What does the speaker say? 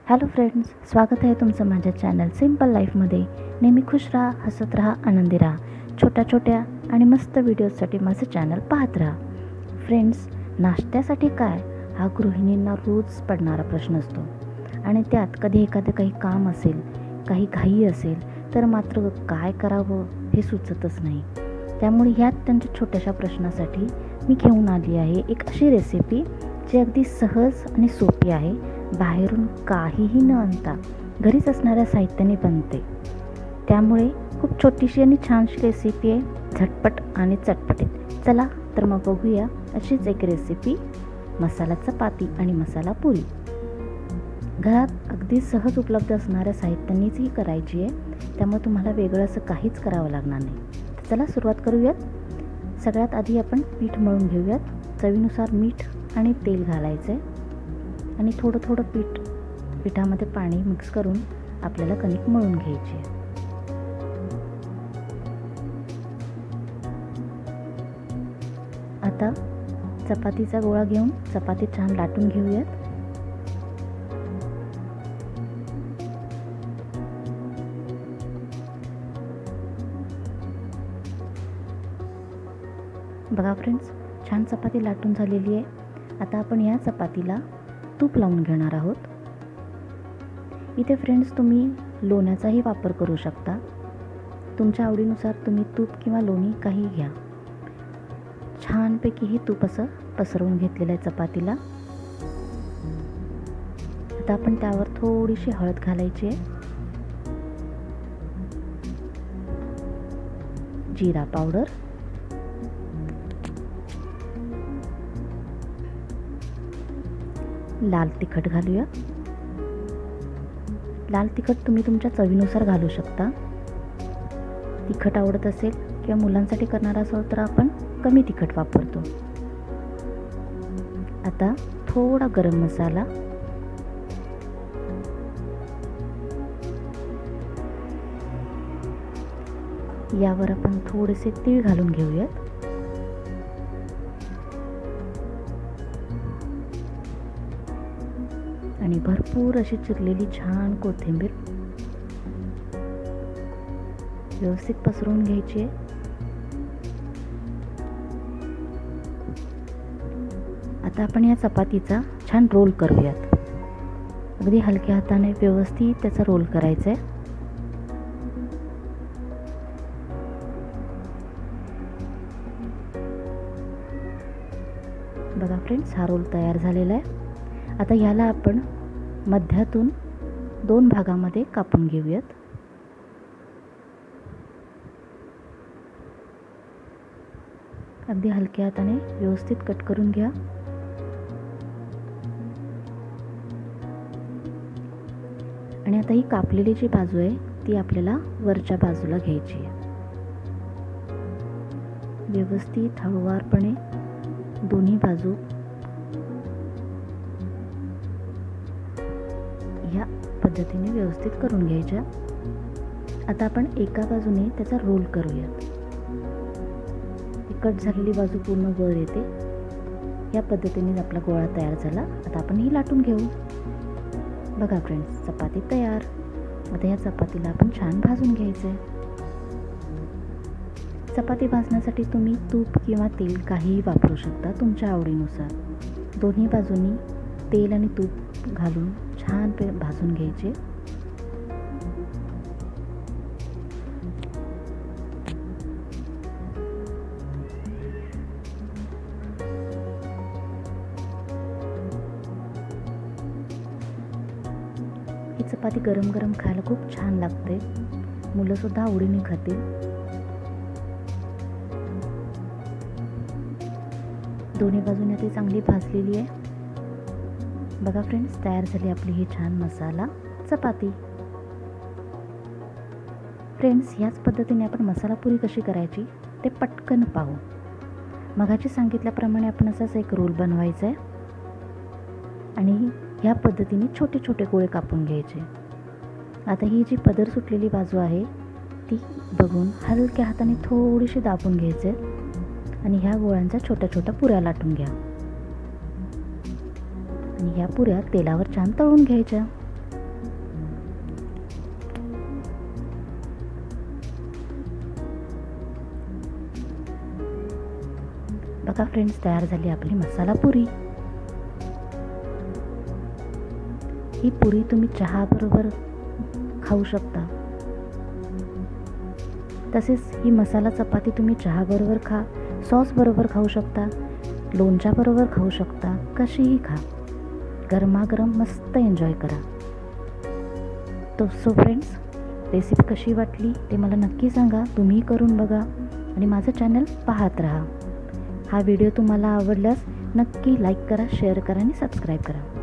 Hello friends, स्वागत आहे तुमचं माझ्या चॅनल सिंपल लाईफमध्ये. नेहमी खुश राहा, हसत राहा, आनंदी राहा. छोट्या छोट्या आणि मस्त व्हिडिओजसाठी माझं चॅनल पाहत राहा. फ्रेंड्स, नाश्त्यासाठी काय हा गृहिणींना रोज पडणारा प्रश्न असतो. आणि त्यात कधी एखादं काही काम असेल, काही घाई असेल तर मात्र काय करावं हे सुचतच नाही. त्यामुळे ह्यात त्यांच्या छोट्याशा प्रश्नासाठी मी घेऊन आली आहे एक अशी रेसिपी जी अगदी सहज आणि सोपी आहे. बाहेरून काहीही न आणता घरीच असणाऱ्या साहित्याने बनते. त्यामुळे खूप छोटीशी आणि छानशी रेसिपी आहे, झटपट आणि चटपटीत. चला तर मग बघूया अशीच एक रेसिपी, मसाला चपाती आणि मसाला पुरी. घरात अगदी सहज उपलब्ध असणाऱ्या साहित्यांनीच ही करायची आहे, त्यामुळे तुम्हाला वेगळं असं काहीच करावं लागणार नाही. तर चला सुरुवात करूयात. सगळ्यात आधी आपण पीठ मळून घेऊयात. चवीनुसार मीठ आणि तेल घालायचं आहे आणि थोडं थोडं पिठामध्ये पाणी मिक्स करून आपल्याला कणिक मळून घ्यायची आहे. आता चपातीचा गोळा घेऊन चपाती छान लाटून घेऊयात. बघा फ्रेंड्स, छान चपाती लाटून झालेली आहे. आता आपण या चपातीला तूप लावून घेणार आहोत. इथे फ्रेंड्स तुम्ही लोण्याचाही वापर करू शकता. तुमच्या आवडीनुसार तुम्ही तूप किंवा लोणी काही घ्या. छानपैकी हे तूप असं पसरवून घेतलेलं आहे चपातीला. आता आपण त्यावर थोडीशी हळद घालायची आहे, जिरा पावडर, लाल तिखट घालूया. लाल तिखट तुम्ही तुमच्या चवीनुसार घालू शकता. तिखट आवडत असेल किंवा मुलांसाठी करणार असेल तर आपण कमी तिखट वापरतो. आता थोडा गरम मसाला, यावर आपण थोडेसे तीळ घालून घेऊयात. आणि भरपूर अशी चिरलेली छान कोथिंबीर व्यवस्थित पसरवून घ्यायची आहे. आता आपण या चपातीचा छान रोल करूयात. अगदी हलक्या हाताने व्यवस्थित त्याचा रोल करायचा आहे. बघा फ्रेंड्स, हा रोल तयार झालेला आहे. आता ह्याला आपण मध्यातून 2 भागामध्ये कापून घेऊयात. अगदी हलक्या हाताने व्यवस्थित कट करून घ्या. आणि आता ही कापलेली जी बाजू आहे ती आपल्याला वरच्या बाजूला घ्यायची आहे. व्यवस्थित हळूवारपणे दोन्ही बाजू ह्या पद्धतीने व्यवस्थित करून घ्यायच्या. आता आपण एका बाजूने त्याचा रोल करूयात. कट झालेली बाजू पूर्ण वर येते. या पद्धतीने आपला गोळा तयार झाला. आता आपण ही लाटून घेऊ. बघा फ्रेंड्स, चपाती तयार. आता या चपातीला आपण छान भाजून घ्यायचं आहे. चपाती भाजण्यासाठी तुम्ही तूप किंवा तेल काहीही वापरू शकता तुमच्या आवडीनुसार. दोन्ही बाजूंनी तेल आणि तूप घालून छान भाजून घ्यायचे. ही चपाती गरम गरम खायला खूप छान लागते. मुलंसुद्धा आवडीने खातील. दोन्ही बाजूने ती चांगली भाजलेली आहे. बघा फ्रेंड्स, तयार झाली आपली ही छान मसाला चपाती. फ्रेंड्स, ह्याच पद्धतीने आपण मसाला पुरी कशी करायची ते पटकन पाहू. मगाशी सांगितल्याप्रमाणे आपण असाच एक रोल बनवायचा आहे आणि ह्या पद्धतीने छोटे छोटे गोळे कापून घ्यायचे. आता ही जी पदर सुटलेली बाजू आहे ती बघून हलक्या हाताने थोडीशी दाबून घ्यायचे आणि ह्या गोळ्यांच्या छोट्या छोट्या पुऱ्या लाटून घ्या. आणि ह्या पुऱ्या तेलावर छान तळून घ्यायच्या. बघा फ्रेंड्स, तयार झाली आपली मसाला पुरी. ही पुरी तुम्ही चहाबरोबर खाऊ शकता. तसेच ही मसाला चपाती तुम्ही चहाबरोबर खा, सॉसबरोबर खाऊ शकता, लोणच्याबरोबर खाऊ शकता, कशीही खा. गरमागरम मस्त एन्जॉय करा. सो फ्रेंड्स, रेसिपी कशी वाटली ते मला नक्की सांगा. तुम्ही करून बघा आणि माझं चॅनल पाहत राहा. हा व्हिडिओ तुम्हाला आवडल्यास नक्की लाईक करा, शेअर करा आणि सबस्क्राईब करा.